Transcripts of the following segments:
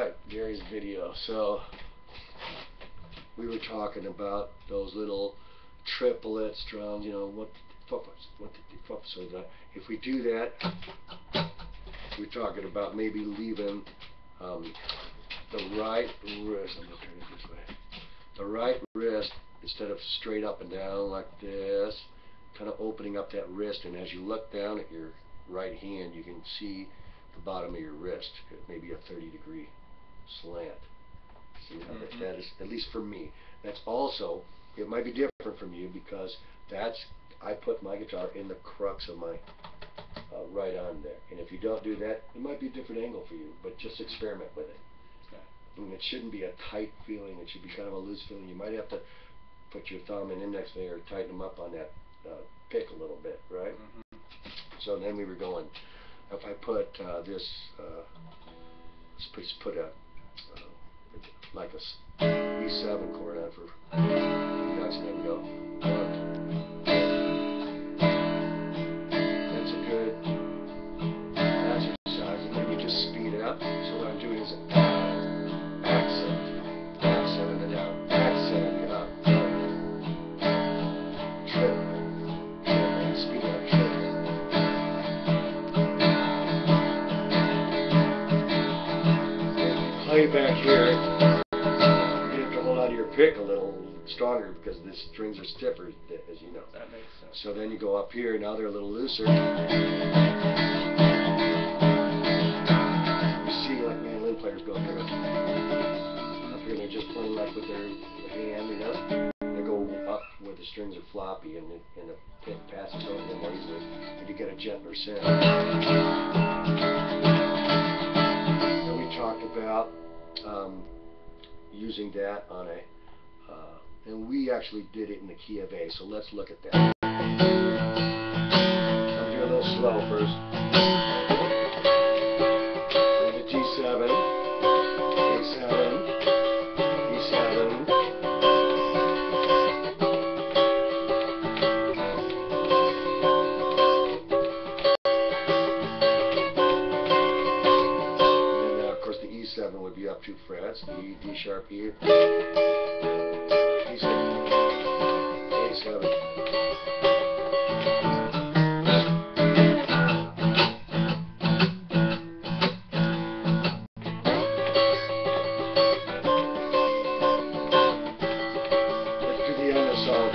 Alright, Gary's video. So we were talking about those little triplet strums, you know, so that if we do that, we're talking about maybe leaving the right wrist, I'm going to turn it this way, the right wrist, instead of straight up and down like this, kind of opening up that wrist, and as you look down at your right hand, you can see the bottom of your wrist, maybe a 30-degree slant. See how that is, at least for me. That's also, it might be different from you, because that's, I put my guitar in the crux of my right arm there. And if you don't do that, it might be a different angle for you, but just experiment with it. Okay. And it shouldn't be a tight feeling, it should be kind of a loose feeling. You might have to put your thumb and index finger, tighten them up on that pick a little bit, right? So then we were going, if I put this, let's put a, like a E7 chord on for nuts, there we go. That's a good exercise, and then we just speed it up. So what I'm doing is accent, and then down, accent, and up, trip, and speed up, trip. Play back here, you have to hold on to your pick a little stronger because the strings are stiffer, as you know. That makes sense. So then you go up here, now they're a little looser. You see like mandolin players go here. Up here they're just playing like with their hand, you know. They go up where the strings are floppy and the pick passes over them more easily, and you get a gentler sound. And we talked about using that on a, and we actually did it in the key of A, so let's look at that. I'm doing a little slow first. Into G7, A7, E7. And then, of course, the E7 would be up 2 frets, E, D sharp, E. A7. Let's do the end of the song.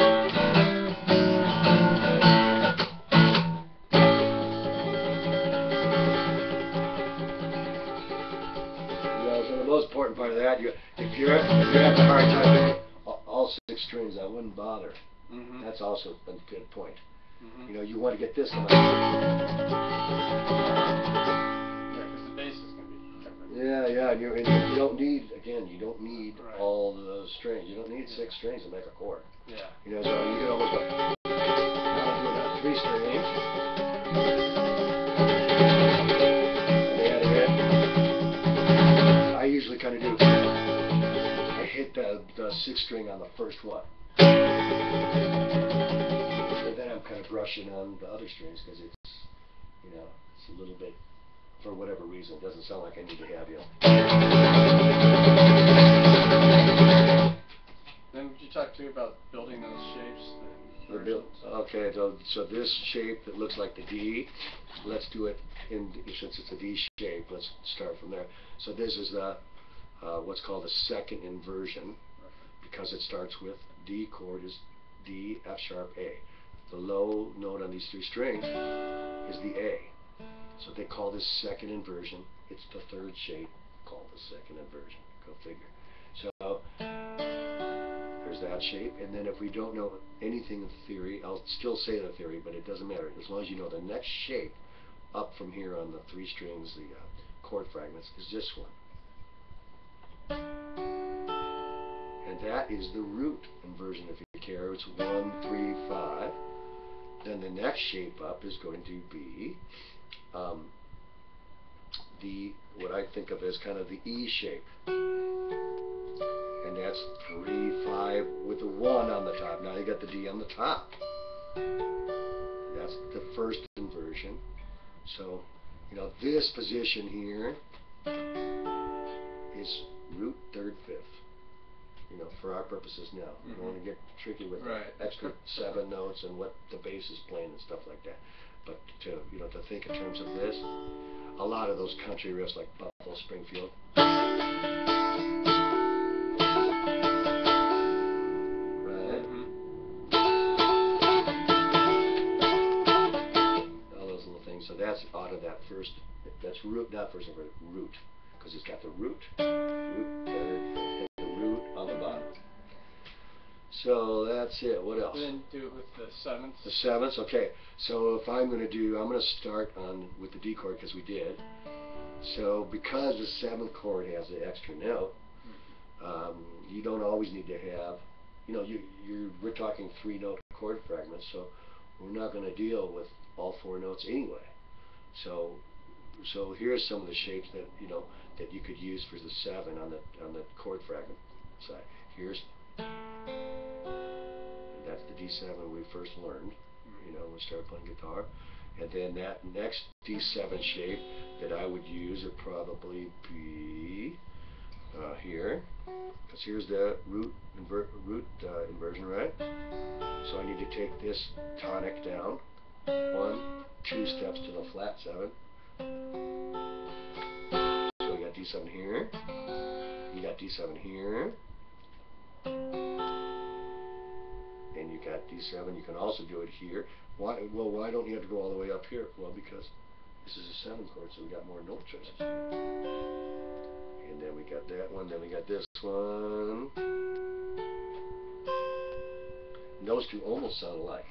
So the most important part of that, if you have a hard time doing all 6 strings, I wouldn't bother. That's also a good point. You know, you want to get this one. Yeah, because the bass is going to be different. Yeah, and you don't need, again, you don't need Right. all those strings. You don't need 6 strings to make a chord. Yeah. You know, so you can almost go, now I'm doing that 3 strings. I usually kind of do, I hit the 6th string on the first one. And then I'm kind of brushing on the other strings because it's, you know, it's a little bit, for whatever reason, it doesn't sound like I need to have you. Then would you talk to me about building those shapes? Okay, so this shape that looks like the D, let's do it in, since it's a D shape, let's start from there. So this is the, what's called the 2nd inversion, because it starts with D chord is D, F sharp, A. The low note on these 3 strings is the A. So they call this 2nd inversion. It's the 3rd shape called the 2nd inversion. Go figure. So there's that shape, and then if we don't know anything of theory, I'll still say the theory, but it doesn't matter. As long as you know the next shape up from here on the 3 strings, the chord fragments, is this one. And that is the root inversion, if you care. It's 1, 3, 5. Then the next shape up is going to be what I think of as kind of the E shape. And that's 3, 5 with the 1 on the top. Now you got the D on the top. That's the 1st inversion. So, you know, this position here is is root, third, fifth. You know, for our purposes now. We don't want to get tricky with the extra 7 notes and what the bass is playing and stuff like that. But to, you know, to think in terms of this, a lot of those country riffs like Buffalo Springfield. Right? All those little things. So that's out of that first, that's root, not first, but root. Because it's got the root, root, third, fifth, and the root on the bottom. So that's it. What else? And then do it with the sevenths. The sevenths, okay. So if I'm going to start on with the D chord because we did. So because the 7th chord has the extra note, you don't always need to have, you know, we're talking 3-note chord fragments, so we're not going to deal with all 4 notes anyway. So here's some of the shapes that, you know, that you could use for the 7 on the chord fragment side. Here's, that's the D7 we first learned, you know, when we started playing guitar. And then that next D7 shape that I would use would probably be here, because here's the root inversion, right? So I need to take this tonic down 1, 2 steps to the flat 7. So we got D7 here, you got D7 here, and you got D7. You can also do it here. Why? Well, why don't you have to go all the way up here? Well, because this is a 7 chord, so we got more note choices. And then we got that one, then we got this one. And those two almost sound alike.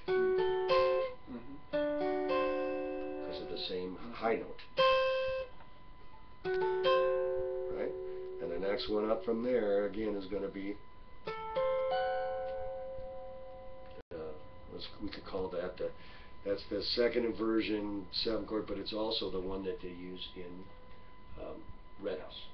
Because of the same high note. Right? And the next one up from there, again, is going to be, we could call that that's the second inversion 7 chord, but it's also the one that they use in Red House.